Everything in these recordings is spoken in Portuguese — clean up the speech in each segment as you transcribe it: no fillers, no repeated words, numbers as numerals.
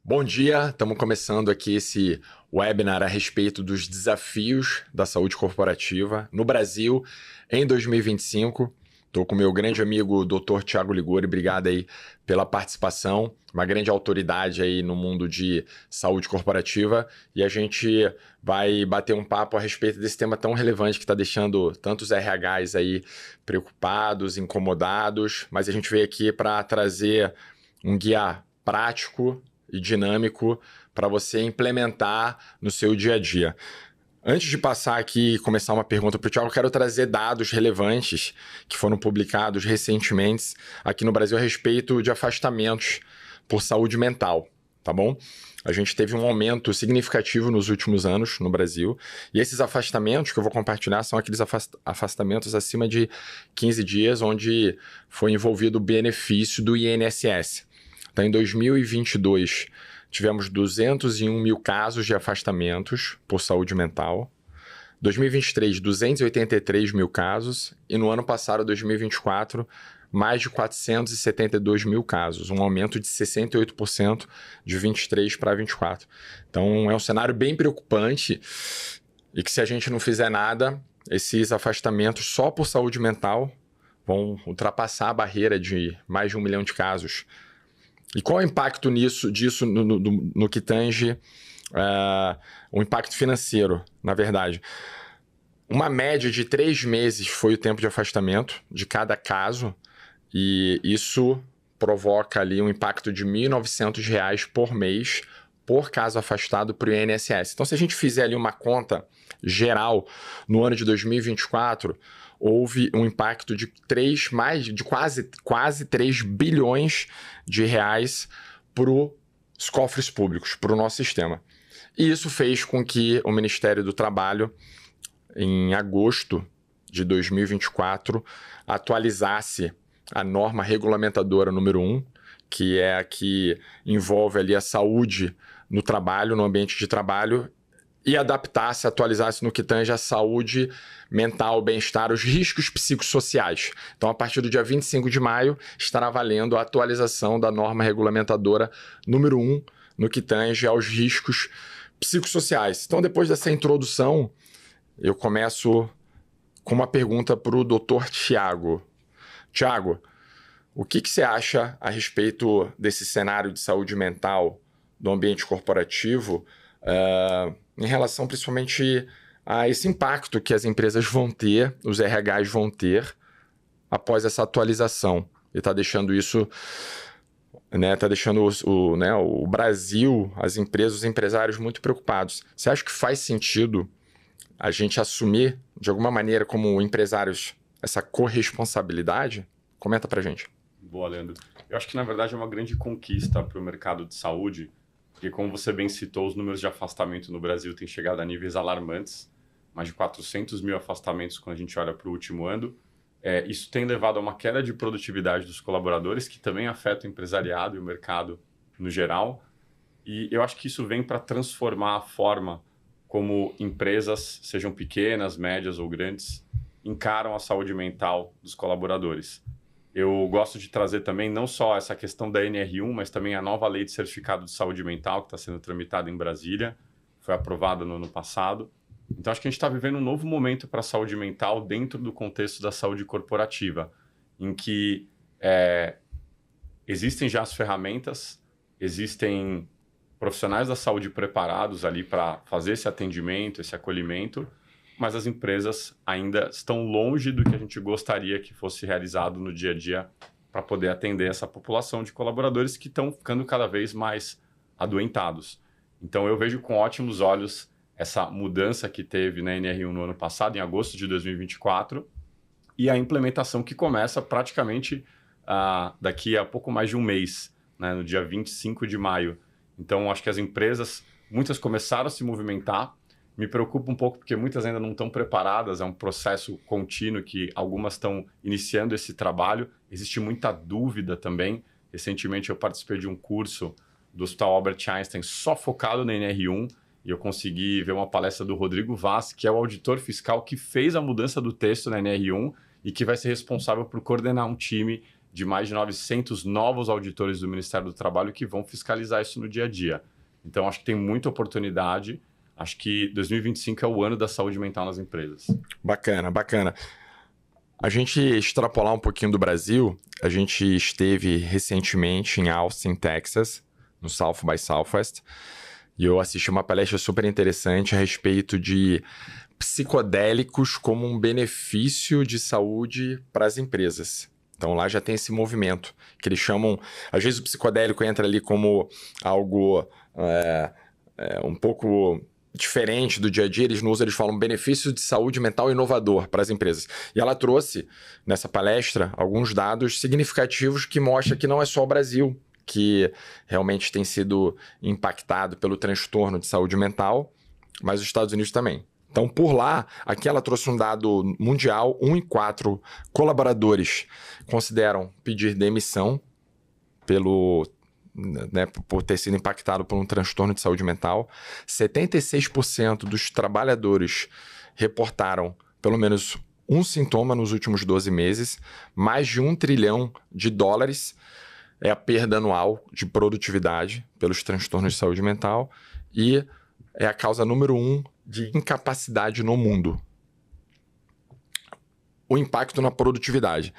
Bom dia, estamos começando aqui esse webinar a respeito dos desafios da saúde corporativa no Brasil em 2025. Estou com meu grande amigo Dr. Thiago Liguori, obrigado aí pela participação, uma grande autoridade aí no mundo de saúde corporativa, e a gente vai bater um papo a respeito desse tema tão relevante que está deixando tantos RHs aí preocupados, incomodados, mas a gente veio aqui para trazer um guia prático e dinâmico para você implementar no seu dia a dia. Antes de passar aqui e começar uma pergunta para o Thiago, eu quero trazer dados relevantes que foram publicados recentemente aqui no Brasil a respeito de afastamentos por saúde mental, tá bom? A gente teve um aumento significativo nos últimos anos no Brasil, e esses afastamentos que eu vou compartilhar são aqueles afastamentos acima de 15 dias, onde foi envolvido o benefício do INSS. Então, em 2022, tivemos 201 mil casos de afastamentos por saúde mental. 2023, 283 mil casos. E no ano passado, 2024, mais de 472 mil casos. Um aumento de 68% de 23 para 24. Então, é um cenário bem preocupante e que, se a gente não fizer nada, esses afastamentos só por saúde mental vão ultrapassar a barreira de mais de 1 milhão de casos. E qual é o impacto disso no que tange o impacto financeiro, na verdade? Uma média de 3 meses foi o tempo de afastamento de cada caso, e isso provoca ali um impacto de R$ 1.900 por mês por caso afastado para o INSS. Então, se a gente fizer ali uma conta geral, no ano de 2024, houve um impacto de quase 3 bilhões de reais para os cofres públicos, para o nosso sistema. E isso fez com que o Ministério do Trabalho, em agosto de 2024, atualizasse a norma regulamentadora número 1, que é a que envolve ali a saúde no trabalho, no ambiente de trabalho, e adaptasse, atualizasse no que tange a saúde mental, bem-estar, os riscos psicossociais. Então, a partir do dia 25 de maio, estará valendo a atualização da norma regulamentadora número 1, no que tange aos riscos psicossociais. Então, depois dessa introdução, eu começo com uma pergunta para o Dr. Thiago. Thiago, o que você acha a respeito desse cenário de saúde mental do ambiente corporativo, em relação principalmente a esse impacto que as empresas vão ter, os RHs vão ter após essa atualização? E está deixando isso, está deixando o Brasil, as empresas, os empresários muito preocupados. Você acha que faz sentido a gente assumir, de alguma maneira, como empresários, essa corresponsabilidade? Comenta pra gente. Boa, Leandro. Eu acho que, na verdade, é uma grande conquista para o mercado de saúde, porque, como você bem citou, os números de afastamento no Brasil têm chegado a níveis alarmantes, mais de 400 mil afastamentos quando a gente olha para o último ano. Isso tem levado a uma queda de produtividade dos colaboradores, que também afeta o empresariado e o mercado no geral. E eu acho que isso vem para transformar a forma como empresas, sejam pequenas, médias ou grandes, encaram a saúde mental dos colaboradores. Eu gosto de trazer também não só essa questão da NR1, mas também a nova lei de certificado de saúde mental, que está sendo tramitada em Brasília, foi aprovada no ano passado. Então, acho que a gente está vivendo um novo momento para a saúde mental dentro do contexto da saúde corporativa, em que existem já as ferramentas, existem profissionais da saúde preparados ali para fazer esse atendimento, esse acolhimento, mas as empresas ainda estão longe do que a gente gostaria que fosse realizado no dia a dia para poder atender essa população de colaboradores que estão ficando cada vez mais adoentados. Então, eu vejo com ótimos olhos essa mudança que teve na NR1 no ano passado, em agosto de 2024, e a implementação que começa praticamente daqui a pouco mais de um mês, né, no dia 25 de maio. Então, acho que as empresas, muitas começaram a se movimentar. Me preocupa um pouco porque muitas ainda não estão preparadas, é um processo contínuo que algumas estão iniciando esse trabalho. Existe muita dúvida também. Recentemente eu participei de um curso do Hospital Albert Einstein só focado na NR1 e eu consegui ver uma palestra do Rodrigo Vaz, que é o auditor fiscal que fez a mudança do texto na NR1 e que vai ser responsável por coordenar um time de mais de 900 novos auditores do Ministério do Trabalho que vão fiscalizar isso no dia a dia. Então, acho que tem muita oportunidade. Acho que 2025 é o ano da saúde mental nas empresas. Bacana, bacana. A gente extrapolar um pouquinho do Brasil, a gente esteve recentemente em Austin, Texas, no South by Southwest, e eu assisti uma palestra super interessante a respeito de psicodélicos como um benefício de saúde para as empresas. Então lá já tem esse movimento, que eles chamam... Às vezes o psicodélico entra ali como algo um pouco diferente do dia a dia, eles não usam, eles falam benefício de saúde mental inovador para as empresas. E ela trouxe, nessa palestra, alguns dados significativos que mostram que não é só o Brasil que realmente tem sido impactado pelo transtorno de saúde mental, mas os Estados Unidos também. Então, por lá, aqui ela trouxe um dado mundial, 1 em 4 colaboradores consideram pedir demissão por ter sido impactado por um transtorno de saúde mental. 76% dos trabalhadores reportaram pelo menos um sintoma nos últimos 12 meses. Mais de $1 trilhão é a perda anual de produtividade pelos transtornos de saúde mental e é a causa número 1 de incapacidade no mundo. O impacto na produtividade.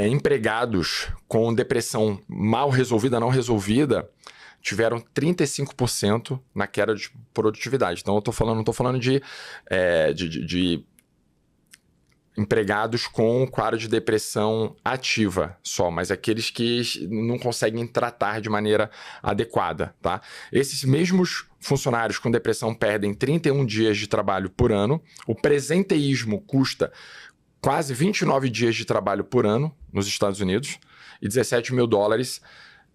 Empregados com depressão mal resolvida, não resolvida, tiveram 35% na queda de produtividade. Então, não estou falando de empregados com quadro de depressão ativa só, mas aqueles que não conseguem tratar de maneira adequada, tá? Esses mesmos funcionários com depressão perdem 31 dias de trabalho por ano. O presenteísmo custa quase 29 dias de trabalho por ano nos Estados Unidos e $17 mil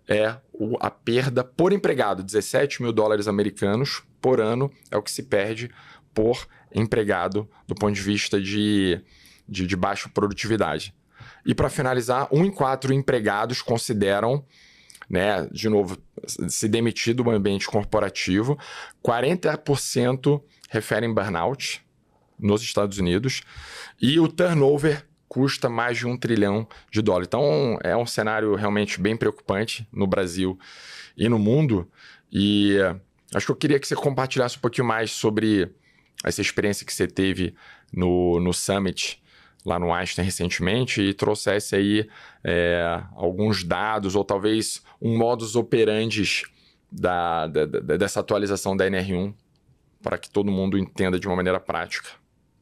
é a perda por empregado. $17 mil americanos por ano é o que se perde por empregado do ponto de vista de baixa produtividade. E para finalizar, 1 em 4 empregados consideram, de novo, se demitir do ambiente corporativo. 40% referem burnout nos Estados Unidos. E o turnover custa mais de $1 trilhão. Então, é um cenário realmente bem preocupante no Brasil e no mundo. E acho que eu queria que você compartilhasse um pouquinho mais sobre essa experiência que você teve no Summit lá no Einstein recentemente e trouxesse aí alguns dados ou talvez um modus operandi dessa atualização da NR1 para que todo mundo entenda de uma maneira prática.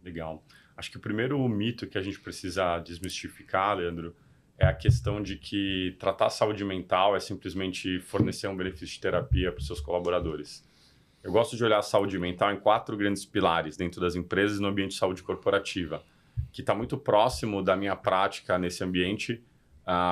Legal. Acho que o primeiro mito que a gente precisa desmistificar, Leandro, é a questão de que tratar a saúde mental é simplesmente fornecer um benefício de terapia para os seus colaboradores. Eu gosto de olhar a saúde mental em 4 grandes pilares dentro das empresas e no ambiente de saúde corporativa, que está muito próximo da minha prática nesse ambiente,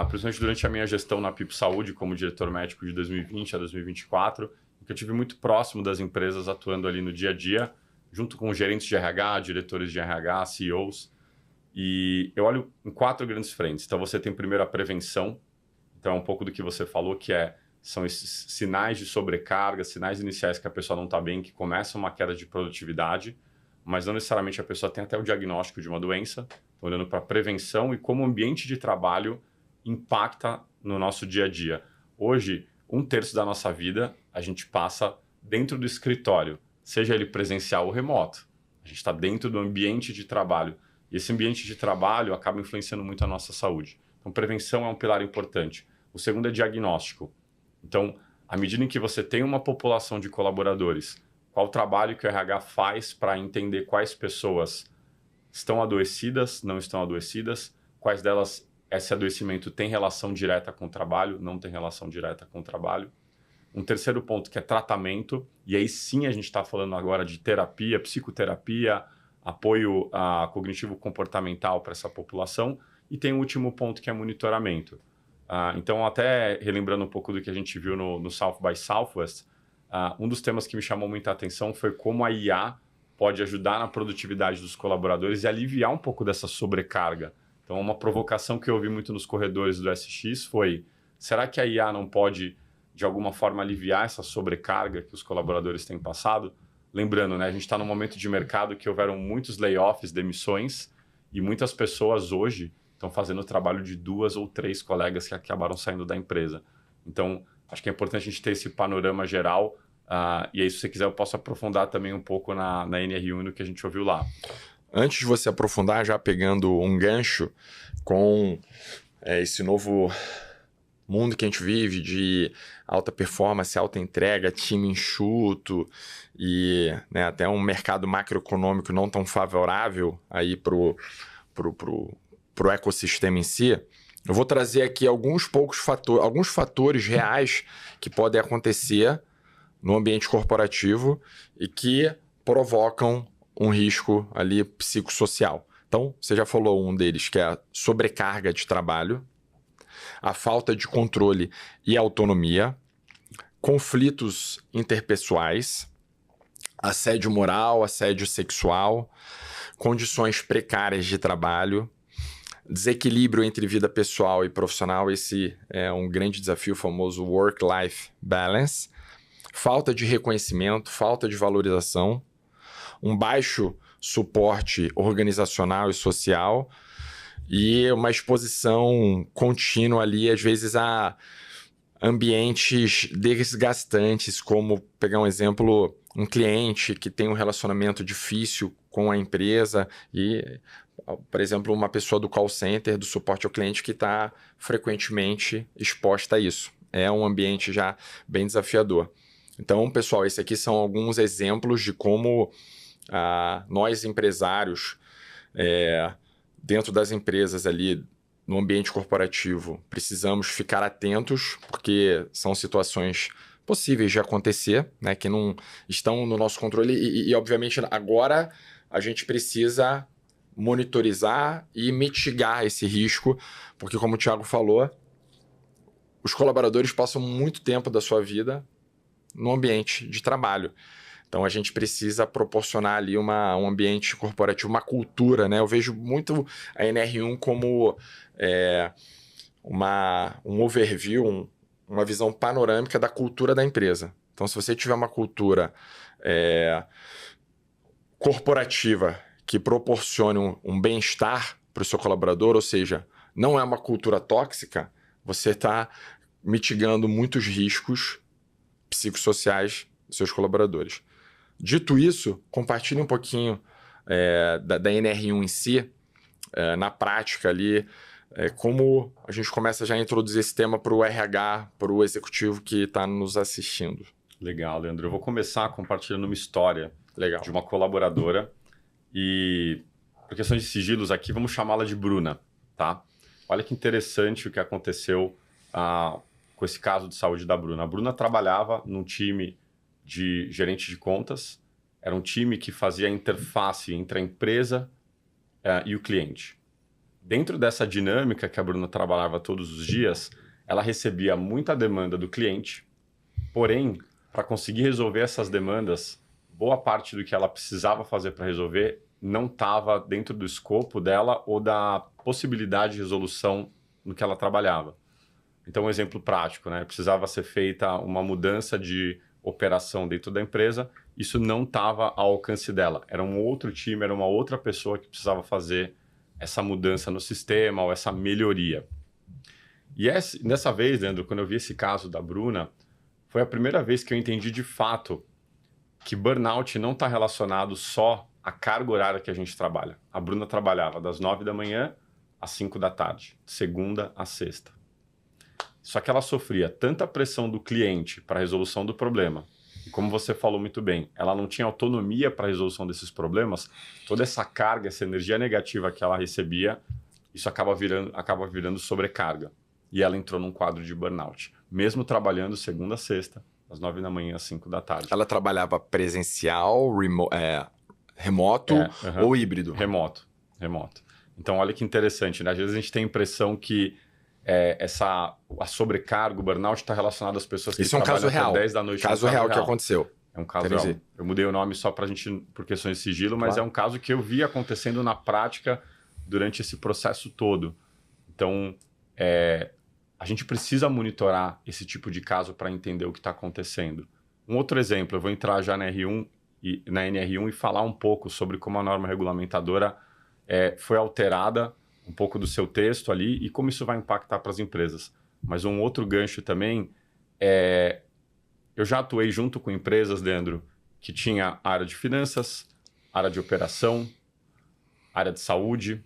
principalmente durante a minha gestão na Pipo Saúde como diretor médico de 2020 a 2024, que eu tive muito próximo das empresas atuando ali no dia a dia, junto com gerentes de RH, diretores de RH, CEOs. E eu olho em 4 grandes frentes. Então, você tem primeiro a prevenção. Então, é um pouco do que você falou, são esses sinais de sobrecarga, sinais iniciais que a pessoa não está bem, que começam uma queda de produtividade, mas não necessariamente a pessoa tem até o diagnóstico de uma doença. Estou olhando para a prevenção e como o ambiente de trabalho impacta no nosso dia a dia. Hoje, 1/3 da nossa vida a gente passa dentro do escritório, seja ele presencial ou remoto. A gente está dentro do ambiente de trabalho. E esse ambiente de trabalho acaba influenciando muito a nossa saúde. Então, prevenção é um pilar importante. O segundo é diagnóstico. Então, à medida em que você tem uma população de colaboradores, qual o trabalho que o RH faz para entender quais pessoas estão adoecidas, não estão adoecidas, quais delas esse adoecimento tem relação direta com o trabalho, não tem relação direta com o trabalho. Um terceiro ponto que é tratamento, e aí sim a gente está falando agora de terapia, psicoterapia, apoio cognitivo-comportamental para essa população. E tem um último ponto que é monitoramento. Então, até relembrando um pouco do que a gente viu no South by Southwest, um dos temas que me chamou muita atenção foi como a IA pode ajudar na produtividade dos colaboradores e aliviar um pouco dessa sobrecarga. Então, uma provocação que eu ouvi muito nos corredores do SX foi: será que a IA não pode, de alguma forma, aliviar essa sobrecarga que os colaboradores têm passado? Lembrando, a gente está num momento de mercado que houveram muitos layoffs, demissões, e muitas pessoas hoje estão fazendo o trabalho de 2 ou 3 colegas que acabaram saindo da empresa. Então, acho que é importante a gente ter esse panorama geral. E aí, se você quiser, eu posso aprofundar também um pouco na NR1 no que a gente ouviu lá. Antes de você aprofundar, já pegando um gancho com esse novo mundo que a gente vive de alta performance, alta entrega, time enxuto e, né, até um mercado macroeconômico não tão favorável aí pro ecossistema em si, eu vou trazer aqui alguns fatores reais que podem acontecer no ambiente corporativo e que provocam um risco ali psicossocial. Então, você já falou um deles, que é a sobrecarga de trabalho, a falta de controle e autonomia, conflitos interpessoais, assédio moral, assédio sexual, condições precárias de trabalho, desequilíbrio entre vida pessoal e profissional, esse é um grande desafio, o famoso work-life balance, falta de reconhecimento, falta de valorização, um baixo suporte organizacional e social e uma exposição contínua ali, às vezes, a ambientes desgastantes, como, pegar um exemplo, um cliente que tem um relacionamento difícil com a empresa e, por exemplo, uma pessoa do call center, do suporte ao cliente que está frequentemente exposta a isso. É um ambiente já bem desafiador. Então, pessoal, esses aqui são alguns exemplos de como nós, empresários, dentro das empresas ali, no ambiente corporativo, precisamos ficar atentos, porque são situações possíveis de acontecer, né, que não estão no nosso controle e, obviamente, agora a gente precisa monitorizar e mitigar esse risco, porque, como o Thiago falou, os colaboradores passam muito tempo da sua vida no ambiente de trabalho. Então, a gente precisa proporcionar ali um ambiente corporativo, uma cultura, né? Eu vejo muito a NR1 como um overview, uma visão panorâmica da cultura da empresa. Então, se você tiver uma cultura corporativa que proporcione um bem-estar para o seu colaborador, ou seja, não é uma cultura tóxica, você está mitigando muitos riscos psicossociais dos seus colaboradores. Dito isso, compartilhe um pouquinho da NR1 em si, na prática ali, como a gente começa já a introduzir esse tema para o RH, para o executivo que está nos assistindo. Legal, Leandro. Eu vou começar compartilhando uma história de uma colaboradora e, por questão de sigilos aqui, vamos chamá-la de Bruna, tá? Olha que interessante o que aconteceu com esse caso de saúde da Bruna. A Bruna trabalhava num time de gerente de contas, era um time que fazia a interface entre a empresa e o cliente. Dentro dessa dinâmica que a Bruna trabalhava todos os dias, ela recebia muita demanda do cliente, porém, para conseguir resolver essas demandas, boa parte do que ela precisava fazer para resolver não estava dentro do escopo dela ou da possibilidade de resolução no que ela trabalhava. Então, um exemplo prático, né? Precisava ser feita uma mudança de operação dentro da empresa, isso não estava ao alcance dela. Era um outro time, era uma outra pessoa que precisava fazer essa mudança no sistema ou essa melhoria. E nessa vez, Leandro, quando eu vi esse caso da Bruna, foi a primeira vez que eu entendi de fato que burnout não está relacionado só à carga horária que a gente trabalha. A Bruna trabalhava das 9 da manhã às 5 da tarde, segunda a sexta. Só que ela sofria tanta pressão do cliente para a resolução do problema, e como você falou muito bem, ela não tinha autonomia para a resolução desses problemas, toda essa carga, essa energia negativa que ela recebia, isso acaba virando sobrecarga. E ela entrou num quadro de burnout, mesmo trabalhando segunda a sexta, das 9 da manhã às 5 da tarde. Ela trabalhava presencial, remoto ou híbrido? Remoto. Então, olha que interessante, né? Às vezes a gente tem a impressão que a sobrecarga, o burnout está relacionado às pessoas que trabalham até 10 da noite. Caso real que aconteceu. É um caso real. Eu mudei o nome só por questões de sigilo, mas é um caso que eu vi acontecendo na prática durante esse processo todo. Então, a gente precisa monitorar esse tipo de caso para entender o que está acontecendo. Um outro exemplo, eu vou entrar já na NR1 e falar um pouco sobre como a norma regulamentadora foi alterada um pouco do seu texto ali e como isso vai impactar para as empresas. Mas um outro gancho também é... Eu já atuei junto com empresas, Leandro, que tinha área de finanças, área de operação, área de saúde,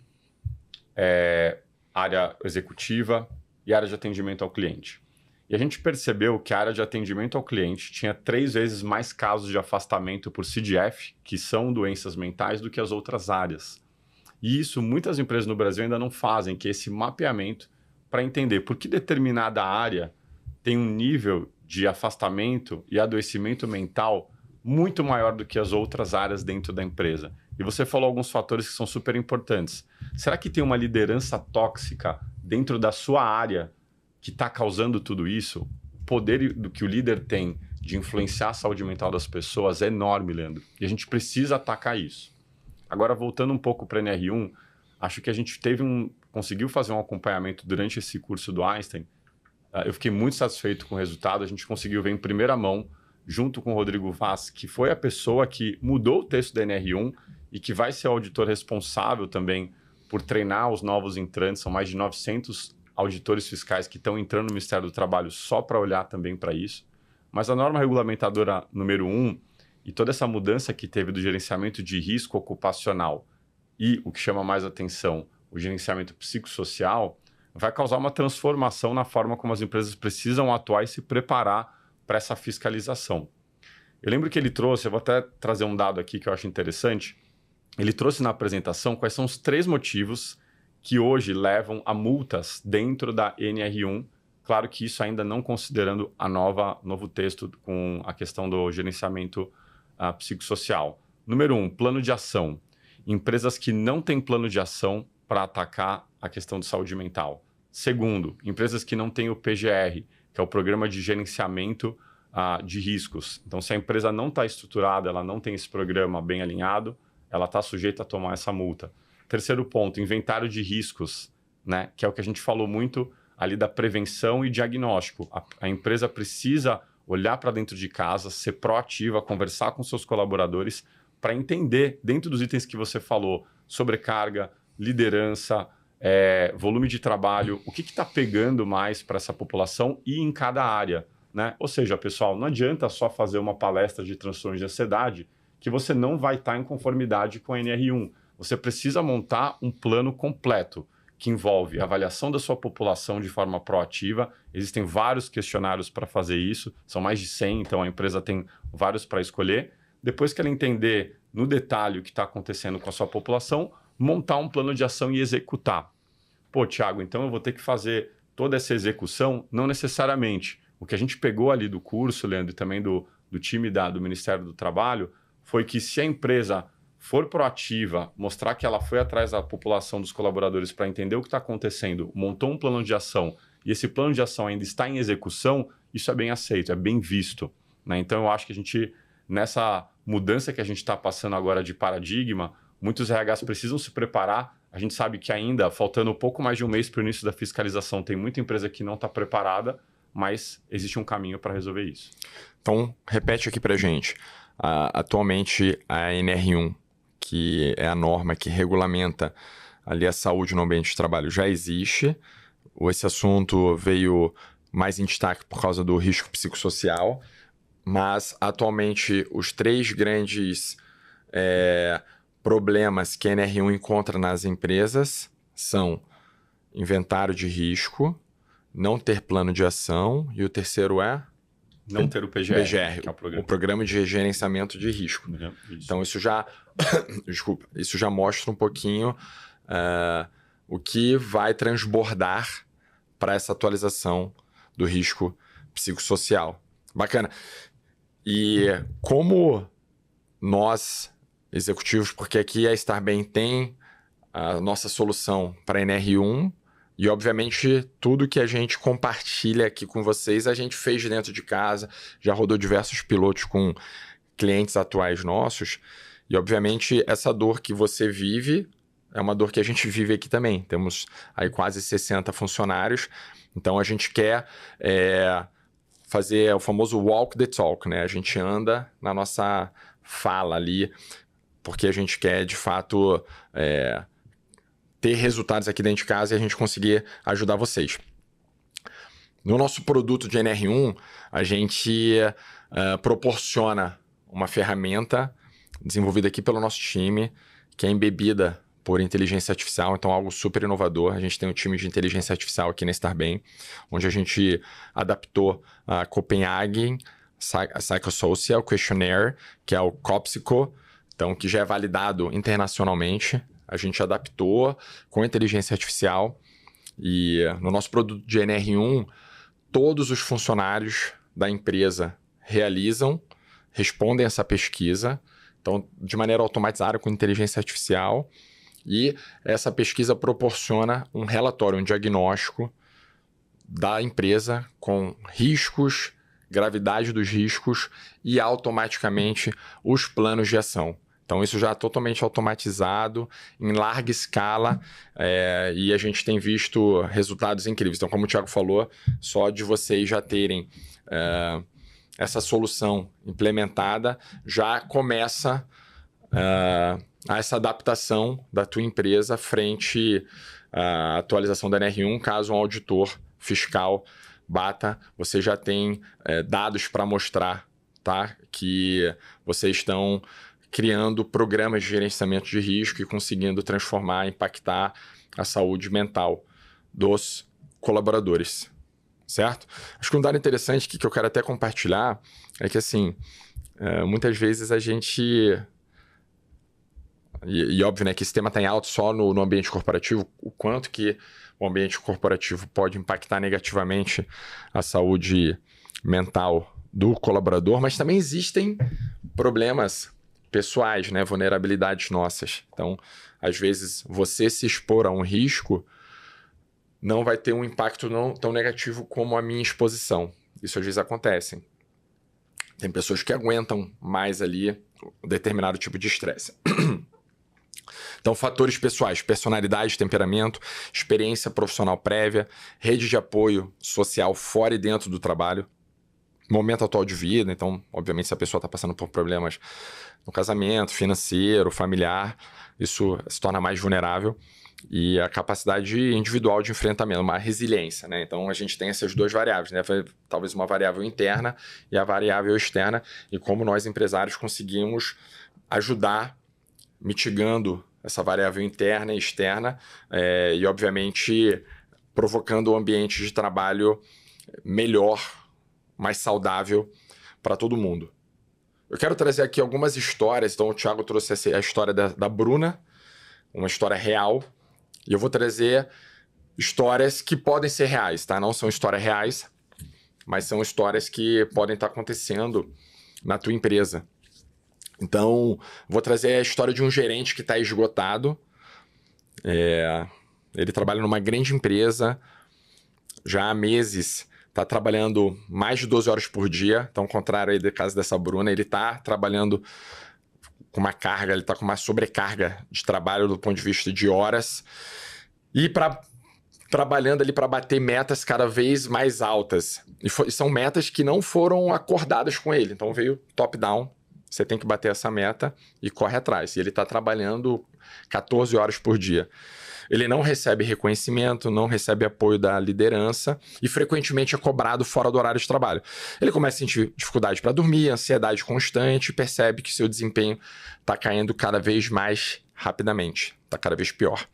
área executiva e área de atendimento ao cliente. E a gente percebeu que a área de atendimento ao cliente tinha 3 vezes mais casos de afastamento por CDF, que são doenças mentais, do que as outras áreas. E isso muitas empresas no Brasil ainda não fazem, que é esse mapeamento para entender por que determinada área tem um nível de afastamento e adoecimento mental muito maior do que as outras áreas dentro da empresa. E você falou alguns fatores que são super importantes. Será que tem uma liderança tóxica dentro da sua área que está causando tudo isso? O poder do que o líder tem de influenciar a saúde mental das pessoas é enorme, Leandro. E a gente precisa atacar isso. Agora, voltando um pouco para a NR1, acho que a gente conseguiu fazer um acompanhamento durante esse curso do Einstein. Eu fiquei muito satisfeito com o resultado. A gente conseguiu ver em primeira mão, junto com o Rodrigo Vaz, que foi a pessoa que mudou o texto da NR1 e que vai ser o auditor responsável também por treinar os novos entrantes. São mais de 900 auditores fiscais que estão entrando no Ministério do Trabalho só para olhar também para isso. Mas a norma regulamentadora número 1 e toda essa mudança que teve do gerenciamento de risco ocupacional e o que chama mais atenção, o gerenciamento psicossocial, vai causar uma transformação na forma como as empresas precisam atuar e se preparar para essa fiscalização. Eu lembro que ele trouxe, eu vou até trazer um dado aqui que eu acho interessante, ele trouxe na apresentação quais são os 3 motivos que hoje levam a multas dentro da NR1. Claro que isso ainda não considerando novo texto com a questão do gerenciamento psicossocial. Número 1, plano de ação. Empresas que não têm plano de ação para atacar a questão de saúde mental. Segundo, empresas que não têm o PGR, que é o Programa de Gerenciamento de Riscos. Então, se a empresa não está estruturada, ela não tem esse programa bem alinhado, ela está sujeita a tomar essa multa. Terceiro ponto, inventário de riscos, né? Que é o que a gente falou muito ali da prevenção e diagnóstico. A empresa precisa olhar para dentro de casa, ser proativa, conversar com seus colaboradores para entender, dentro dos itens que você falou, sobrecarga, liderança, volume de trabalho, o que está pegando mais para essa população e em cada área, né? Ou seja, pessoal, não adianta só fazer uma palestra de transtornos de ansiedade que você não vai estar em conformidade com a NR1. Você precisa montar um plano completo que envolve a avaliação da sua população de forma proativa. Existem vários questionários para fazer isso, são mais de 100, então a empresa tem vários para escolher. Depois que ela entender no detalhe o que está acontecendo com a sua população, montar um plano de ação e executar. Pô, Thiago, então eu vou ter que fazer toda essa execução? Não necessariamente. O que a gente pegou ali do curso, Leandro, e também do time do Ministério do Trabalho, foi que se a empresa for proativa, mostrar que ela foi atrás da população dos colaboradores para entender o que está acontecendo, montou um plano de ação e esse plano de ação ainda está em execução, isso é bem aceito, é bem visto, né? Então eu acho que a gente, nessa mudança que a gente está passando agora de paradigma, muitos RHs precisam se preparar. A gente sabe que ainda, faltando um pouco mais de um mês para o início da fiscalização, tem muita empresa que não está preparada, mas existe um caminho para resolver isso. Então, repete aqui para a gente. Atualmente, a NR1, que é a norma que regulamenta ali a saúde no ambiente de trabalho, já existe. Esse assunto veio mais em destaque por causa do risco psicossocial, mas atualmente os 3 grandes problemas que a NR1 encontra nas empresas são inventário de risco, não ter plano de ação e o terceiro é... Não ter o PGR, que é o Programa de Gerenciamento de Risco. Isso. Então, isso já... Desculpa. Isso já mostra um pouquinho o que vai transbordar para essa atualização do risco psicossocial. Bacana. E como nós, executivos, porque aqui a Starbem tem a nossa solução para a NR1, e, obviamente, tudo que a gente compartilha aqui com vocês, a gente fez dentro de casa, já rodou diversos pilotos com clientes atuais nossos. E, obviamente, essa dor que você vive é uma dor que a gente vive aqui também. Temos aí quase 60 funcionários. Então, a gente quer fazer o famoso walk the talk, né? A gente anda na nossa fala ali, porque a gente quer, de fato... ter resultados aqui dentro de casa e a gente conseguir ajudar vocês. No nosso produto de NR1, a gente proporciona uma ferramenta desenvolvida aqui pelo nosso time, que é embebida por inteligência artificial, então algo super inovador. A gente tem um time de inteligência artificial aqui na Starbem, onde a gente adaptou a Copenhagen Psychosocial Questionnaire, que é o COPSICO, então, que já é validado internacionalmente. A gente adaptou com inteligência artificial e no nosso produto de NR1, todos os funcionários da empresa respondem essa pesquisa, então, de maneira automatizada com inteligência artificial, e essa pesquisa proporciona um relatório, um diagnóstico da empresa com riscos, gravidade dos riscos e automaticamente os planos de ação. Então, isso já é totalmente automatizado, em larga escala, e a gente tem visto resultados incríveis. Então, como o Thiago falou, só de vocês já terem essa solução implementada, já começa essa adaptação da tua empresa frente à atualização da NR1, caso um auditor fiscal bata, você já tem dados para mostrar, tá? Que vocês estão criando programas de gerenciamento de risco e conseguindo transformar, impactar a saúde mental dos colaboradores, certo? Acho que um dado interessante que eu quero até compartilhar é que, assim, muitas vezes a gente... E óbvio, né, que esse tema está em alto só no ambiente corporativo, o quanto que o ambiente corporativo pode impactar negativamente a saúde mental do colaborador, mas também existem problemas pessoais, né, vulnerabilidades nossas. Então, às vezes, você se expor a um risco não vai ter um impacto não tão negativo como a minha exposição. Isso às vezes acontece. Tem pessoas que aguentam mais ali um determinado tipo de estresse. Então, fatores pessoais, personalidade, temperamento, experiência profissional prévia, rede de apoio social fora e dentro do trabalho, momento atual de vida. Então, obviamente, se a pessoa está passando por problemas no casamento, financeiro, familiar, isso se torna mais vulnerável. E a capacidade individual de enfrentamento, uma resiliência, né? Então, a gente tem essas duas variáveis, né? Talvez uma variável interna e a variável externa. E como nós, empresários, conseguimos ajudar mitigando essa variável interna e externa e, obviamente, provocando um ambiente de trabalho melhor, mais saudável para todo mundo. Eu quero trazer aqui algumas histórias. Então, o Thiago trouxe a história da Bruna, uma história real, e eu vou trazer histórias que podem ser reais, tá? Não são histórias reais, mas são histórias que podem estar acontecendo na tua empresa. Então, vou trazer a história de um gerente que está esgotado. Ele trabalha numa grande empresa, já há meses, está trabalhando mais de 12 horas por dia. Então, ao contrário aí do caso dessa Bruna, ele está trabalhando com uma carga, ele está com uma sobrecarga de trabalho do ponto de vista de horas. E trabalhando ali para bater metas cada vez mais altas. E são metas que não foram acordadas com ele. Então, veio top-down. Você tem que bater essa meta e corre atrás. E ele está trabalhando 14 horas por dia. Ele não recebe reconhecimento, não recebe apoio da liderança e frequentemente é cobrado fora do horário de trabalho. Ele começa a sentir dificuldade para dormir, ansiedade constante e percebe que seu desempenho está caindo cada vez mais rapidamente, está cada vez pior.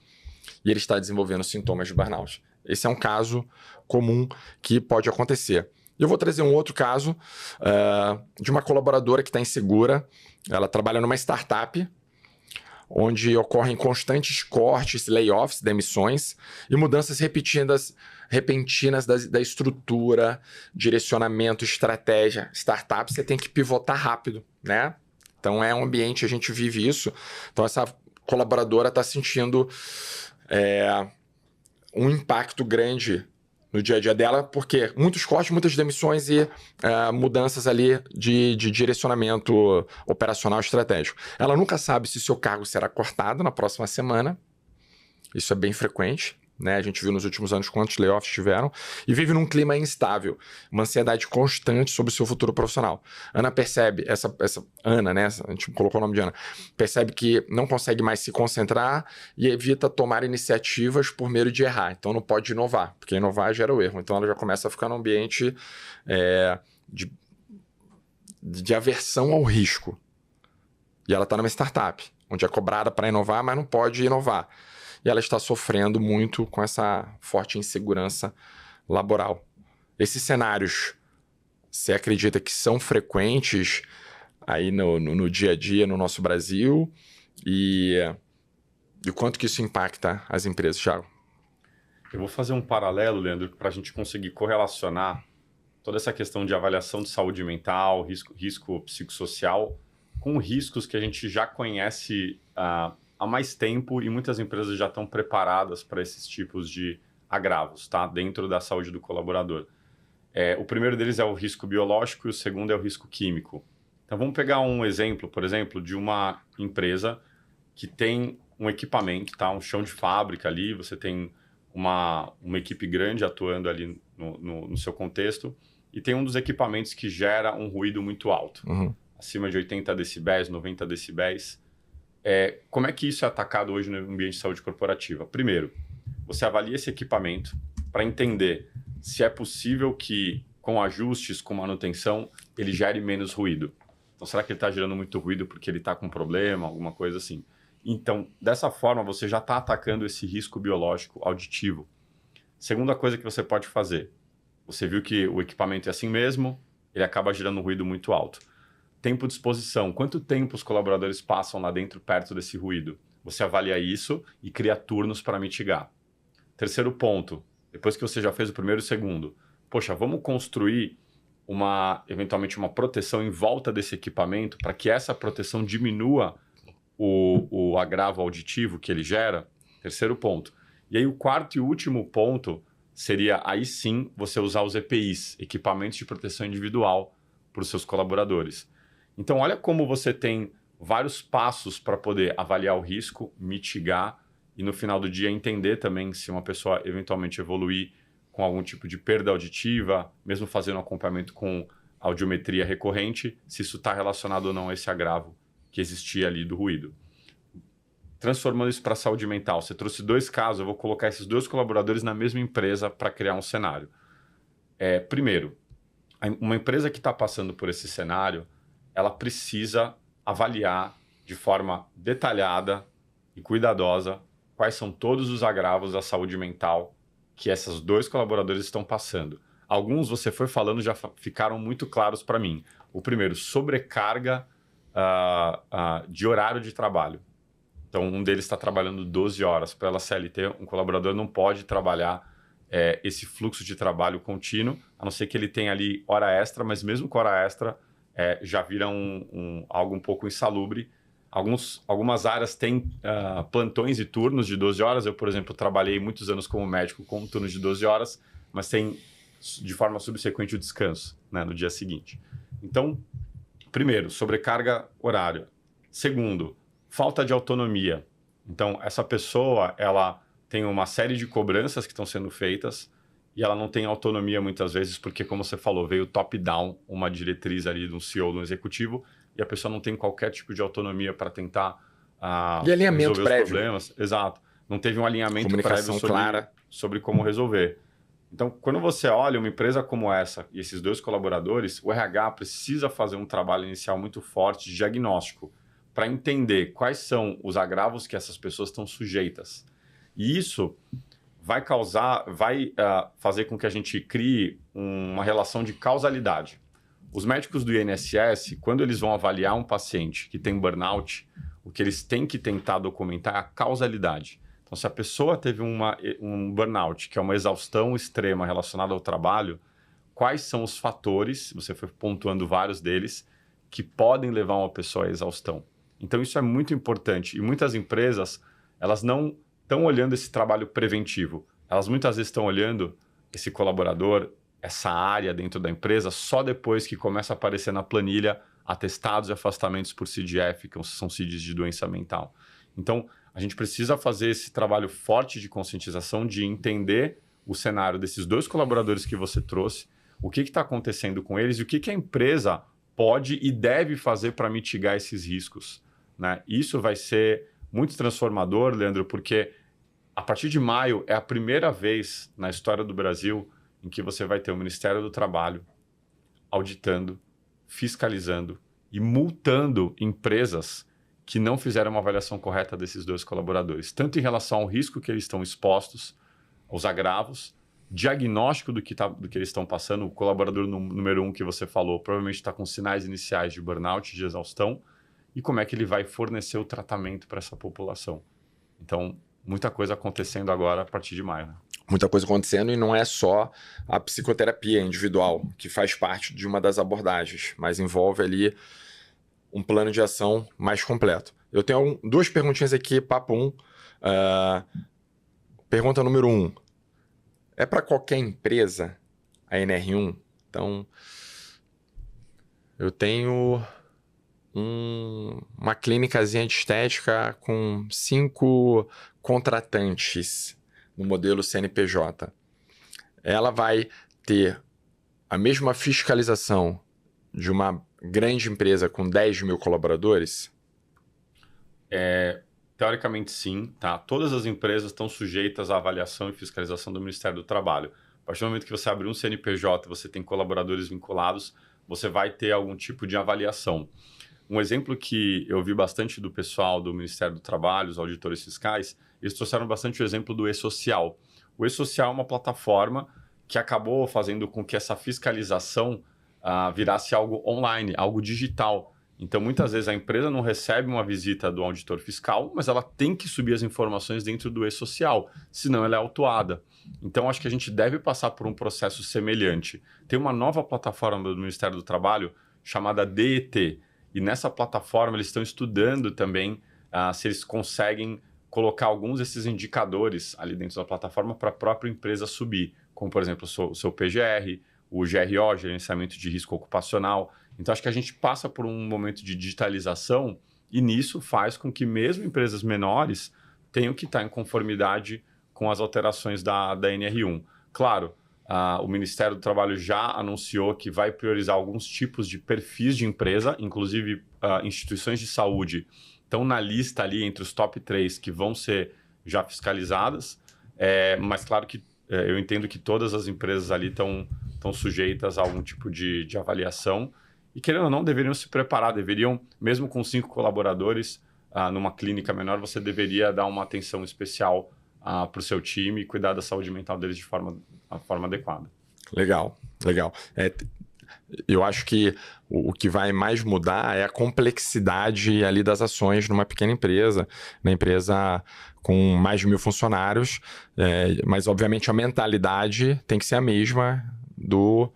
E ele está desenvolvendo sintomas de burnout. Esse é um caso comum que pode acontecer. Eu vou trazer um outro caso de uma colaboradora que está insegura. Ela trabalha numa startup, onde ocorrem constantes cortes, layoffs, demissões e mudanças repentinas da estrutura, direcionamento, estratégia. Startup, você tem que pivotar rápido, né? Então, é um ambiente, a gente vive isso. Então, essa colaboradora está sentindo um impacto grande no dia a dia dela, porque muitos cortes, muitas demissões e mudanças ali de direcionamento operacional estratégico. Ela nunca sabe se seu cargo será cortado na próxima semana. Isso é bem frequente, né? A gente viu nos últimos anos quantos layoffs tiveram, e vive num clima instável, uma ansiedade constante sobre o seu futuro profissional. Ana percebe, essa Ana, né? A gente colocou o nome de Ana, percebe que não consegue mais se concentrar e evita tomar iniciativas por medo de errar. Então não pode inovar, porque inovar gera o erro. Então ela já começa a ficar num ambiente de aversão ao risco. E ela está numa startup, onde é cobrada para inovar, mas não pode inovar. E ela está sofrendo muito com essa forte insegurança laboral. Esses cenários, você acredita que são frequentes aí no dia a dia no nosso Brasil? E o quanto que isso impacta as empresas, Thiago? Eu vou fazer um paralelo, Leandro, para a gente conseguir correlacionar toda essa questão de avaliação de saúde mental, risco psicossocial, com riscos que a gente já conhece há mais tempo e muitas empresas já estão preparadas para esses tipos de agravos, tá? Dentro da saúde do colaborador. O primeiro deles é o risco biológico e o segundo é o risco químico. Então vamos pegar um exemplo, por exemplo, de uma empresa que tem um equipamento, tá? Um chão de fábrica ali, você tem uma equipe grande atuando ali no seu contexto, e tem um dos equipamentos que gera um ruído muito alto, acima de 80 decibéis, 90 decibéis. Como é que isso é atacado hoje no ambiente de saúde corporativa? Primeiro, você avalia esse equipamento para entender se é possível que, com ajustes, com manutenção, ele gere menos ruído. Então, será que ele está gerando muito ruído porque ele está com problema, alguma coisa assim? Então, dessa forma, você já está atacando esse risco biológico auditivo. Segunda coisa que você pode fazer, você viu que o equipamento é assim mesmo, ele acaba gerando um ruído muito alto. Tempo de exposição, quanto tempo os colaboradores passam lá dentro perto desse ruído? Você avalia isso e cria turnos para mitigar. Terceiro ponto, depois que você já fez o primeiro e o segundo, poxa, vamos construir eventualmente uma proteção em volta desse equipamento para que essa proteção diminua o agravo auditivo que ele gera. Terceiro ponto. E aí o quarto e último ponto seria, aí sim, você usar os EPIs, equipamentos de proteção individual, para os seus colaboradores. Então, olha como você tem vários passos para poder avaliar o risco, mitigar e, no final do dia, entender também se uma pessoa eventualmente evoluir com algum tipo de perda auditiva, mesmo fazendo acompanhamento com audiometria recorrente, se isso está relacionado ou não a esse agravo que existia ali do ruído. Transformando isso para a saúde mental, você trouxe 2 casos, eu vou colocar esses 2 colaboradores na mesma empresa para criar um cenário. Primeiro, uma empresa que está passando por esse cenário, ela precisa avaliar de forma detalhada e cuidadosa quais são todos os agravos da saúde mental que esses 2 colaboradores estão passando. Alguns, você foi falando, já ficaram muito claros para mim. O primeiro, sobrecarga de horário de trabalho. Então, um deles está trabalhando 12 horas. Pela CLT, um colaborador não pode trabalhar esse fluxo de trabalho contínuo, a não ser que ele tenha ali hora extra, mas mesmo com hora extra, já vira algo um pouco insalubre. Algumas áreas têm plantões e turnos de 12 horas. Eu, por exemplo, trabalhei muitos anos como médico com turnos de 12 horas, mas tem, de forma subsequente, o descanso, né, no dia seguinte. Então, primeiro, sobrecarga horária. Segundo, falta de autonomia. Então, essa pessoa, ela tem uma série de cobranças que estão sendo feitas e ela não tem autonomia muitas vezes porque, como você falou, veio top-down, uma diretriz ali de um CEO, de um executivo, e a pessoa não tem qualquer tipo de autonomia para tentar resolver os problemas. Exato. Não teve um alinhamento prévio sobre como resolver. Então, quando você olha uma empresa como essa e esses 2 colaboradores, o RH precisa fazer um trabalho inicial muito forte de diagnóstico para entender quais são os agravos que essas pessoas estão sujeitas. E isso vai fazer com que a gente crie uma relação de causalidade. Os médicos do INSS, quando eles vão avaliar um paciente que tem burnout, o que eles têm que tentar documentar é a causalidade. Então, se a pessoa teve um burnout, que é uma exaustão extrema relacionada ao trabalho, quais são os fatores, você foi pontuando vários deles, que podem levar uma pessoa à exaustão. Então, isso é muito importante. E muitas empresas, elas não estão olhando esse trabalho preventivo. Elas muitas vezes estão olhando esse colaborador, essa área dentro da empresa, só depois que começa a aparecer na planilha atestados e afastamentos por CDF, que são CIDs de doença mental. Então, a gente precisa fazer esse trabalho forte de conscientização, de entender o cenário desses 2 colaboradores que você trouxe, o que está acontecendo com eles e o que a empresa pode e deve fazer para mitigar esses riscos, né? Isso vai ser muito transformador, Leandro, porque a partir de maio é a primeira vez na história do Brasil em que você vai ter o Ministério do Trabalho auditando, fiscalizando e multando empresas que não fizeram uma avaliação correta desses 2 colaboradores, tanto em relação ao risco que eles estão expostos, aos agravos, diagnóstico do que eles estão passando. O colaborador número 1 que você falou provavelmente está com sinais iniciais de burnout, de exaustão, e como é que ele vai fornecer o tratamento para essa população. Então, muita coisa acontecendo agora a partir de maio, né? Muita coisa acontecendo e não é só a psicoterapia individual, que faz parte de uma das abordagens, mas envolve ali um plano de ação mais completo. Eu tenho 2 perguntinhas aqui, papo 1. Pergunta número 1. É para qualquer empresa a NR1? Então, eu tenho uma clínicazinha de estética com 5 contratantes no modelo CNPJ. Ela vai ter a mesma fiscalização de uma grande empresa com 10 mil colaboradores? Teoricamente, sim. Tá? Todas as empresas estão sujeitas à avaliação e fiscalização do Ministério do Trabalho. A partir do momento que você abrir um CNPJ, você tem colaboradores vinculados, você vai ter algum tipo de avaliação. Um exemplo que eu vi bastante do pessoal do Ministério do Trabalho, os auditores fiscais, eles trouxeram bastante o exemplo do E-Social. O E-Social é uma plataforma que acabou fazendo com que essa fiscalização virasse algo online, algo digital. Então, muitas vezes a empresa não recebe uma visita do auditor fiscal, mas ela tem que subir as informações dentro do E-Social, senão ela é autuada. Então, acho que a gente deve passar por um processo semelhante. Tem uma nova plataforma do Ministério do Trabalho chamada DET, e nessa plataforma eles estão estudando também se eles conseguem colocar alguns desses indicadores ali dentro da plataforma para a própria empresa subir, como, por exemplo, o seu PGR, o GRO, Gerenciamento de Risco Ocupacional. Então, acho que a gente passa por um momento de digitalização e nisso faz com que mesmo empresas menores tenham que estar em conformidade com as alterações da NR1. Claro, o Ministério do Trabalho já anunciou que vai priorizar alguns tipos de perfis de empresa, inclusive instituições de saúde estão na lista ali entre os top 3 que vão ser já fiscalizadas, mas claro que eu entendo que todas as empresas ali estão sujeitas a algum tipo de avaliação e, querendo ou não, deveriam se preparar, mesmo com 5 colaboradores, numa clínica menor, você deveria dar uma atenção especial para o seu time e cuidar da saúde mental deles de forma adequada. Legal. Eu acho que o que vai mais mudar é a complexidade ali das ações numa pequena empresa, na empresa com mais de 1.000 funcionários, mas obviamente a mentalidade tem que ser a mesma do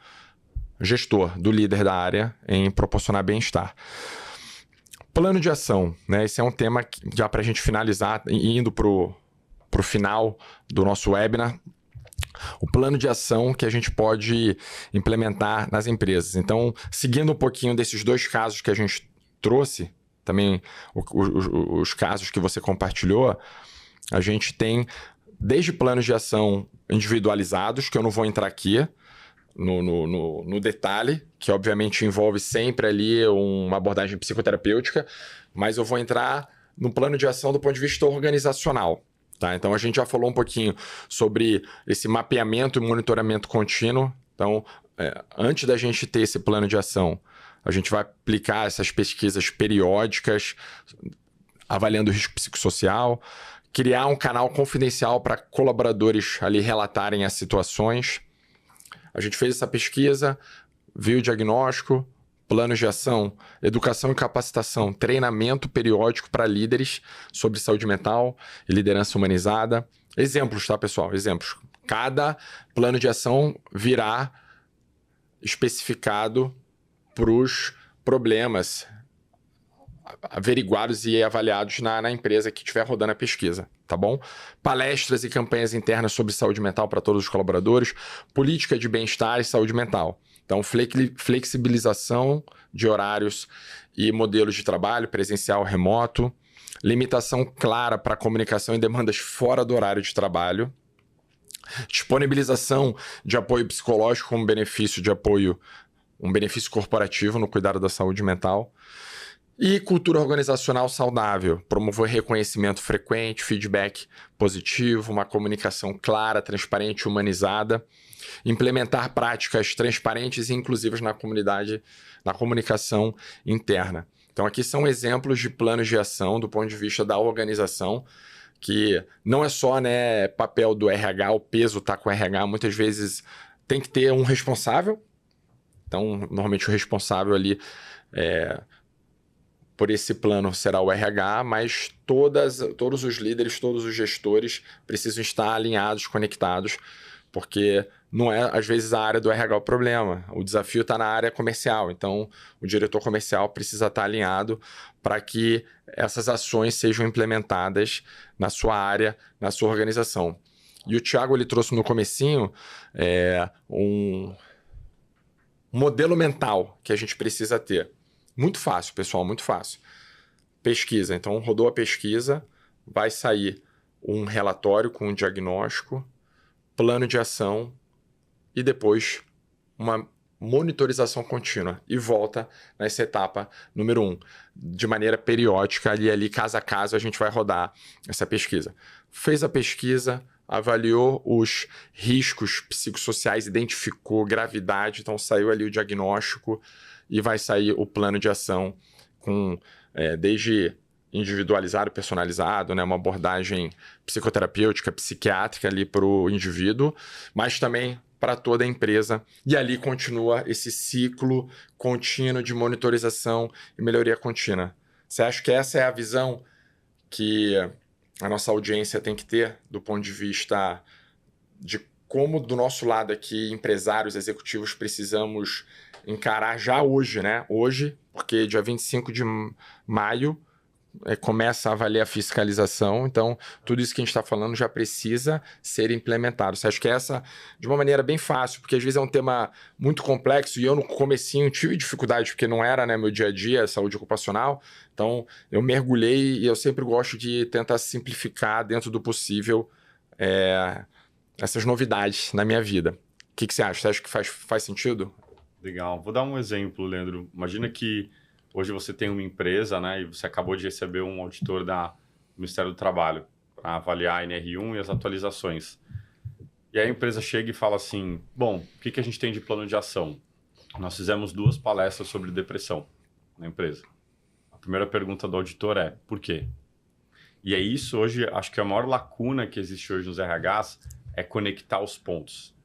gestor, do líder da área em proporcionar bem-estar. Plano de ação, né? Esse é um tema que, já para a gente finalizar, indo para o final do nosso webinar, o plano de ação que a gente pode implementar nas empresas. Então, seguindo um pouquinho desses 2 casos que a gente trouxe, também os casos que você compartilhou, a gente tem desde planos de ação individualizados, que eu não vou entrar aqui no detalhe, que obviamente envolve sempre ali uma abordagem psicoterapêutica, mas eu vou entrar no plano de ação do ponto de vista organizacional. Tá? Então, a gente já falou um pouquinho sobre esse mapeamento e monitoramento contínuo. Então, antes da gente ter esse plano de ação, a gente vai aplicar essas pesquisas periódicas, avaliando o risco psicossocial, criar um canal confidencial para colaboradores ali relatarem as situações. A gente fez essa pesquisa, viu o diagnóstico, planos de ação, educação e capacitação, treinamento periódico para líderes sobre saúde mental e liderança humanizada. Exemplos, tá, pessoal? Exemplos. Cada plano de ação virá especificado para os problemas averiguados e avaliados na empresa que estiver rodando a pesquisa, tá bom? Palestras e campanhas internas sobre saúde mental para todos os colaboradores, política de bem-estar e saúde mental. Então, flexibilização de horários e modelos de trabalho, presencial, remoto, limitação clara para comunicação e demandas fora do horário de trabalho, disponibilização de apoio psicológico como benefício de apoio, um benefício corporativo no cuidado da saúde mental, e cultura organizacional saudável, promover reconhecimento frequente, feedback positivo, uma comunicação clara, transparente e humanizada, implementar práticas transparentes e inclusivas na comunidade, na comunicação interna. Então aqui são exemplos de planos de ação do ponto de vista da organização, que não é só, né, papel do RH, o peso está com o RH, muitas vezes tem que ter um responsável. Então, normalmente o responsável ali por esse plano será o RH, mas todos os líderes, todos os gestores precisam estar alinhados, conectados, porque não é, às vezes, a área do RH o problema. O desafio está na área comercial. Então, o diretor comercial precisa estar alinhado para que essas ações sejam implementadas na sua área, na sua organização. E o Thiago ele trouxe no comecinho um modelo mental que a gente precisa ter. Muito fácil, pessoal, muito fácil. Pesquisa. Então, rodou a pesquisa, vai sair um relatório com um diagnóstico, plano de ação e depois uma monitorização contínua. E volta nessa etapa número 1. De maneira periódica, ali, caso a caso, a gente vai rodar essa pesquisa. Fez a pesquisa, avaliou os riscos psicossociais, identificou gravidade, então saiu ali o diagnóstico e vai sair o plano de ação com desde individualizado, personalizado, né, uma abordagem psicoterapêutica, psiquiátrica ali para o indivíduo, mas também para toda a empresa. E ali continua esse ciclo contínuo de monitorização e melhoria contínua. Você acha que essa é a visão que a nossa audiência tem que ter do ponto de vista de como, do nosso lado aqui, empresários, executivos, precisamos encarar já hoje, né? Hoje, porque dia 25 de maio começa a valer a fiscalização, então tudo isso que a gente está falando já precisa ser implementado. Você acha que essa, de uma maneira bem fácil, porque às vezes é um tema muito complexo e eu no comecinho tive dificuldade, porque não era, né, meu dia a dia, saúde ocupacional, então eu mergulhei e eu sempre gosto de tentar simplificar dentro do possível essas novidades na minha vida. O que você acha? Você acha que faz sentido? Legal. Vou dar um exemplo, Leandro. Imagina que hoje você tem uma empresa, né, e você acabou de receber um auditor do Ministério do Trabalho para avaliar a NR1 e as atualizações. E aí a empresa chega e fala assim, bom, o que a gente tem de plano de ação? Nós fizemos 2 palestras sobre depressão na empresa. A primeira pergunta do auditor é, por quê? E é isso hoje, acho que a maior lacuna que existe hoje nos RHs é conectar os pontos.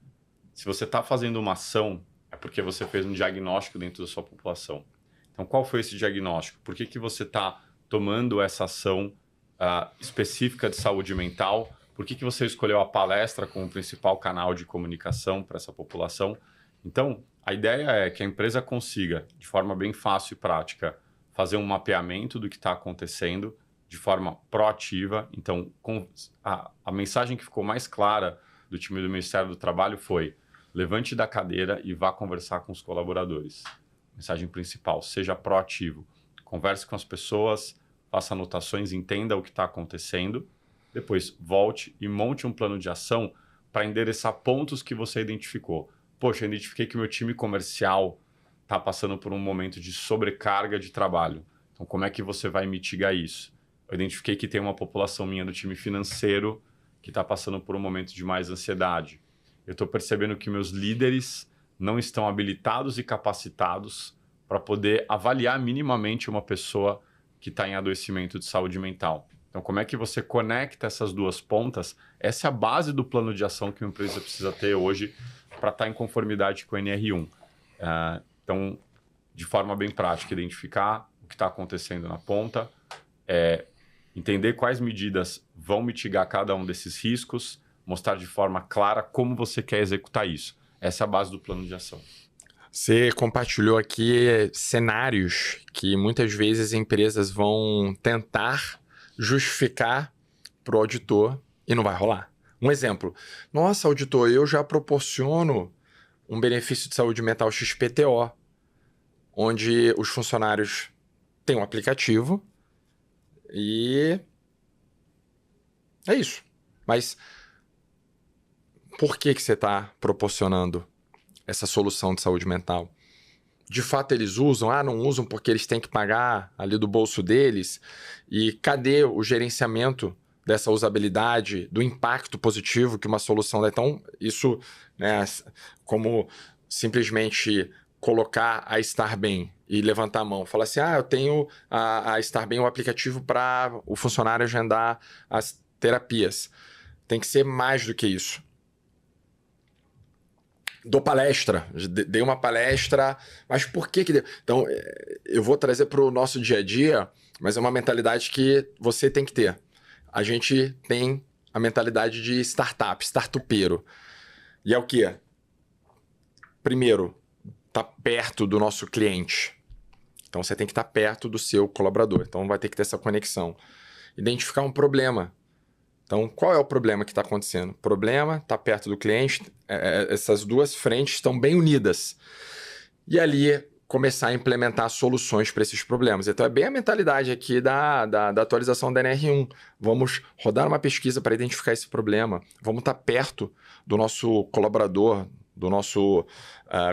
Se você está fazendo uma ação, é porque você fez um diagnóstico dentro da sua população. Então, qual foi esse diagnóstico? Por que você está tomando essa ação específica de saúde mental? Por que você escolheu a palestra como principal canal de comunicação para essa população? Então, a ideia é que a empresa consiga, de forma bem fácil e prática, fazer um mapeamento do que está acontecendo de forma proativa. Então, a mensagem que ficou mais clara do time do Ministério do Trabalho foi: levante da cadeira e vá conversar com os colaboradores. Mensagem principal, seja proativo. Converse com as pessoas, faça anotações, entenda o que está acontecendo. Depois, volte e monte um plano de ação para endereçar pontos que você identificou. Poxa, eu identifiquei que o meu time comercial está passando por um momento de sobrecarga de trabalho. Então, como é que você vai mitigar isso? Eu identifiquei que tem uma população minha do time financeiro que está passando por um momento de mais ansiedade. Eu estou percebendo que meus líderes não estão habilitados e capacitados para poder avaliar minimamente uma pessoa que está em adoecimento de saúde mental. Então, como é que você conecta essas 2 pontas? Essa é a base do plano de ação que uma empresa precisa ter hoje para estar em conformidade com o NR1. Então, de forma bem prática, identificar o que está acontecendo na ponta, entender quais medidas vão mitigar cada um desses riscos, mostrar de forma clara como você quer executar isso. Essa é a base do plano de ação. Você compartilhou aqui cenários que muitas vezes empresas vão tentar justificar para o auditor e não vai rolar. Um exemplo. Nossa, auditor, eu já proporciono um benefício de saúde mental XPTO, onde os funcionários têm um aplicativo, E é isso. Mas por que você está proporcionando essa solução de saúde mental? De fato eles usam? Não usam porque eles têm que pagar ali do bolso deles. E cadê o gerenciamento dessa usabilidade, do impacto positivo que uma solução dá? Então, isso, né, como simplesmente colocar a Estar Bem e levantar a mão, falar assim, eu tenho a Estar Bem, o aplicativo para o funcionário agendar as terapias. Tem que ser mais do que isso. Dou palestra, dei uma palestra, mas por que deu? Então, eu vou trazer para o nosso dia a dia, mas é uma mentalidade que você tem que ter. A gente tem a mentalidade de startupeiro. E é o quê? Primeiro, tá perto do nosso cliente. Então, você tem que estar perto do seu colaborador. Então, vai ter que ter essa conexão. Identificar um problema. Então, qual é o problema que está acontecendo? O problema está perto do cliente, essas duas frentes estão bem unidas. E ali, começar a implementar soluções para esses problemas. Então, é bem a mentalidade aqui da atualização da NR1. Vamos rodar uma pesquisa para identificar esse problema. Vamos estar perto do nosso colaborador, do nosso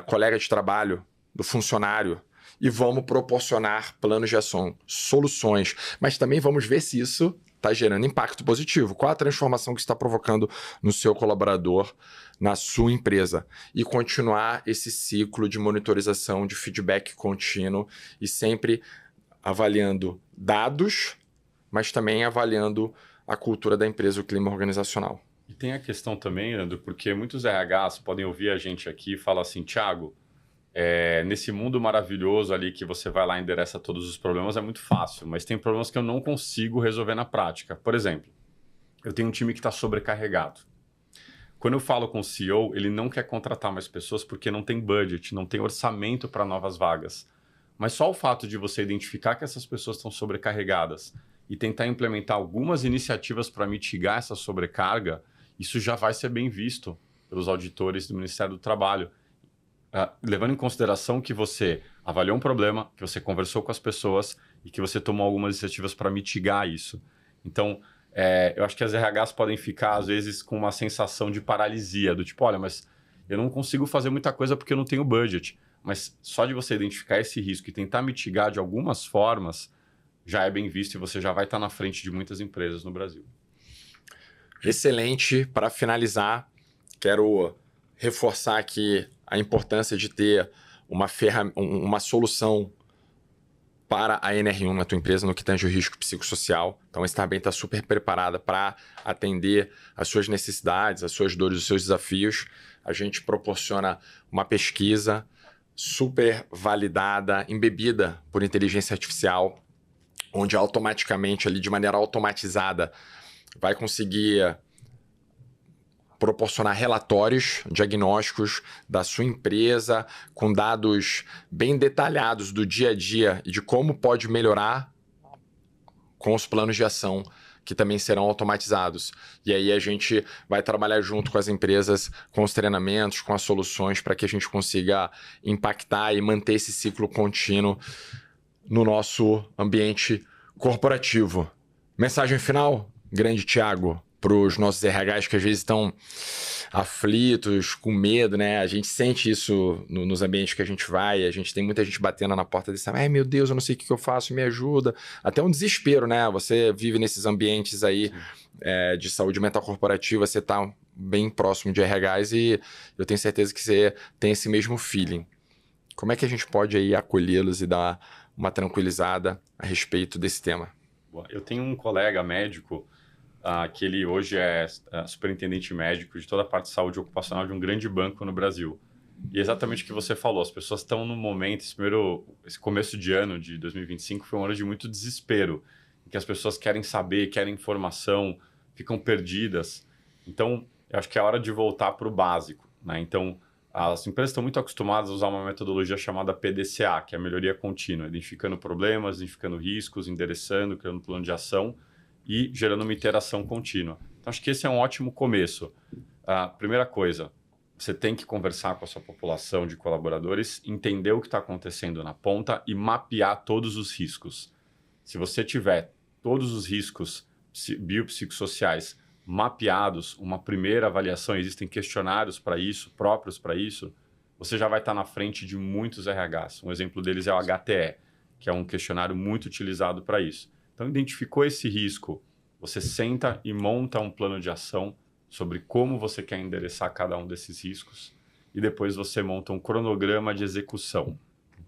colega de trabalho, do funcionário. E vamos proporcionar planos de ação, soluções. Mas também vamos ver se isso está gerando impacto positivo. Qual a transformação que está provocando no seu colaborador, na sua empresa? E continuar esse ciclo de monitorização, de feedback contínuo e sempre avaliando dados, mas também avaliando a cultura da empresa, o clima organizacional. E tem a questão também, Leandro, porque muitos RHs podem ouvir a gente aqui e falar assim, Thiago, nesse mundo maravilhoso ali que você vai lá e endereça todos os problemas é muito fácil, mas tem problemas que eu não consigo resolver na prática. Por exemplo, eu tenho um time que está sobrecarregado. Quando eu falo com o CEO, ele não quer contratar mais pessoas porque não tem budget, não tem orçamento para novas vagas. Mas só o fato de você identificar que essas pessoas estão sobrecarregadas e tentar implementar algumas iniciativas para mitigar essa sobrecarga, isso já vai ser bem visto pelos auditores do Ministério do Trabalho. Levando em consideração que você avaliou um problema, que você conversou com as pessoas e que você tomou algumas iniciativas para mitigar isso. Então, eu acho que as RHs podem ficar, às vezes, com uma sensação de paralisia, do tipo, olha, mas eu não consigo fazer muita coisa porque eu não tenho budget. Mas só de você identificar esse risco e tentar mitigar de algumas formas, já é bem visto e você já vai estar na frente de muitas empresas no Brasil. Excelente. Para finalizar, quero reforçar aqui a importância de ter uma solução para a NR1 na tua empresa no que tange o risco psicossocial. Então, a Estar Bem está super preparada para atender as suas necessidades, as suas dores, os seus desafios. A gente proporciona uma pesquisa super validada, embebida por inteligência artificial, onde automaticamente, ali de maneira automatizada, vai conseguir proporcionar relatórios diagnósticos da sua empresa com dados bem detalhados do dia a dia e de como pode melhorar com os planos de ação que também serão automatizados. E aí a gente vai trabalhar junto com as empresas, com os treinamentos, com as soluções para que a gente consiga impactar e manter esse ciclo contínuo no nosso ambiente corporativo. Mensagem final, grande Thiago, para os nossos RHs que às vezes estão aflitos, com medo, né? A gente sente isso nos ambientes que a gente vai, a gente tem muita gente batendo na porta desse, meu Deus, eu não sei o que eu faço, me ajuda. Até um desespero, né? Você vive nesses ambientes aí de saúde mental corporativa, você está bem próximo de RHs e eu tenho certeza que você tem esse mesmo feeling. Como é que a gente pode aí acolhê-los e dar uma tranquilizada a respeito desse tema? Eu tenho um colega médico que ele hoje é superintendente médico de toda a parte de saúde ocupacional de um grande banco no Brasil. E exatamente o que você falou, as pessoas estão no momento, esse começo de ano de 2025 foi um ano de muito desespero, em que as pessoas querem saber, querem informação, ficam perdidas. Então, eu acho que é hora de voltar para o básico, né? Então, as empresas estão muito acostumadas a usar uma metodologia chamada PDCA, que é a melhoria contínua, identificando problemas, identificando riscos, endereçando, criando um plano de ação e gerando uma interação contínua. Então, acho que esse é um ótimo começo. Primeira coisa, você tem que conversar com a sua população de colaboradores, entender o que está acontecendo na ponta e mapear todos os riscos. Se você tiver todos os riscos biopsicossociais mapeados, uma primeira avaliação, existem questionários para isso, próprios para isso, você já vai estar na frente de muitos RHs. Um exemplo deles é o HTE, que é um questionário muito utilizado para isso. Então, identificou esse risco, você senta e monta um plano de ação sobre como você quer endereçar cada um desses riscos e depois você monta um cronograma de execução.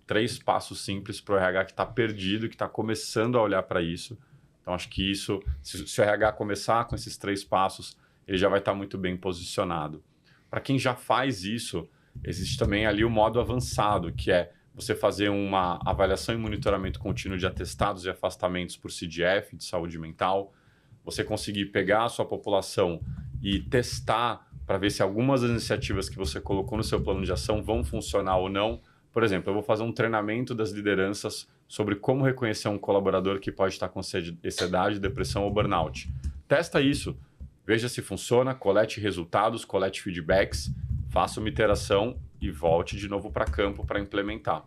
3 passos simples para o RH que está perdido, que está começando a olhar para isso. Então, acho que isso, se o RH começar com esses 3 passos, ele já vai estar muito bem posicionado. Para quem já faz isso, existe também ali o modo avançado, que é você fazer uma avaliação e monitoramento contínuo de atestados e afastamentos por CDF, de saúde mental, você conseguir pegar a sua população e testar para ver se algumas das iniciativas que você colocou no seu plano de ação vão funcionar ou não. Por exemplo, eu vou fazer um treinamento das lideranças sobre como reconhecer um colaborador que pode estar com ansiedade, depressão ou burnout. Testa isso, veja se funciona, colete resultados, colete feedbacks, faça uma iteração e volte de novo para campo para implementar.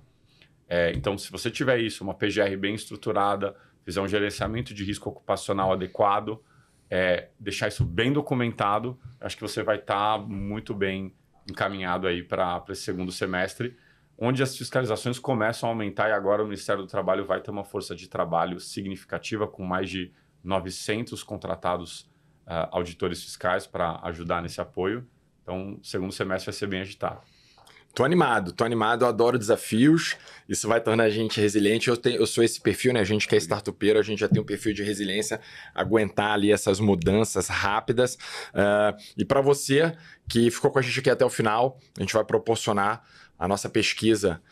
Então, se você tiver isso, uma PGR bem estruturada, fizer um gerenciamento de risco ocupacional adequado, deixar isso bem documentado, acho que você vai estar muito bem encaminhado aí para esse segundo semestre, onde as fiscalizações começam a aumentar e agora o Ministério do Trabalho vai ter uma força de trabalho significativa com mais de 900 contratados auditores fiscais para ajudar nesse apoio. Então, o segundo semestre vai ser bem agitado. Tô animado, eu adoro desafios, isso vai tornar a gente resiliente. Eu sou esse perfil, né? A gente que é startupeiro, a gente já tem um perfil de resiliência, aguentar ali essas mudanças rápidas. E para você que ficou com a gente aqui até o final, a gente vai proporcionar a nossa pesquisa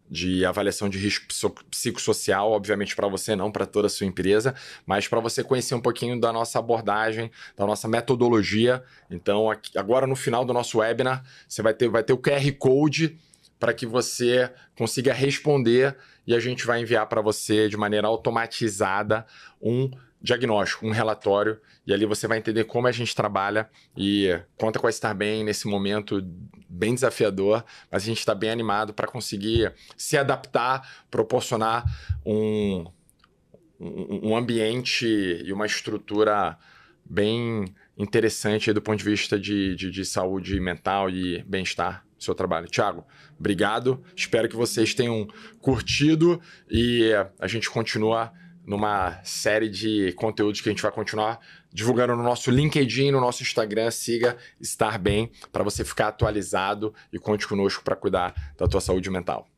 de avaliação de risco psicossocial, obviamente para você não, para toda a sua empresa, mas para você conhecer um pouquinho da nossa abordagem, da nossa metodologia. Então, agora no final do nosso webinar, você vai ter o QR Code para que você consiga responder e a gente vai enviar para você de maneira automatizada um diagnóstico, um relatório, e ali você vai entender como a gente trabalha e conta com a Estar Bem nesse momento bem desafiador, mas a gente está bem animado para conseguir se adaptar, proporcionar um ambiente e uma estrutura bem interessante do ponto de vista de saúde mental e bem-estar do seu trabalho. Thiago, obrigado, espero que vocês tenham curtido e a gente continua numa série de conteúdos que a gente vai continuar divulgando no nosso LinkedIn, no nosso Instagram. Siga Estar Bem para você ficar atualizado e conte conosco para cuidar da tua saúde mental.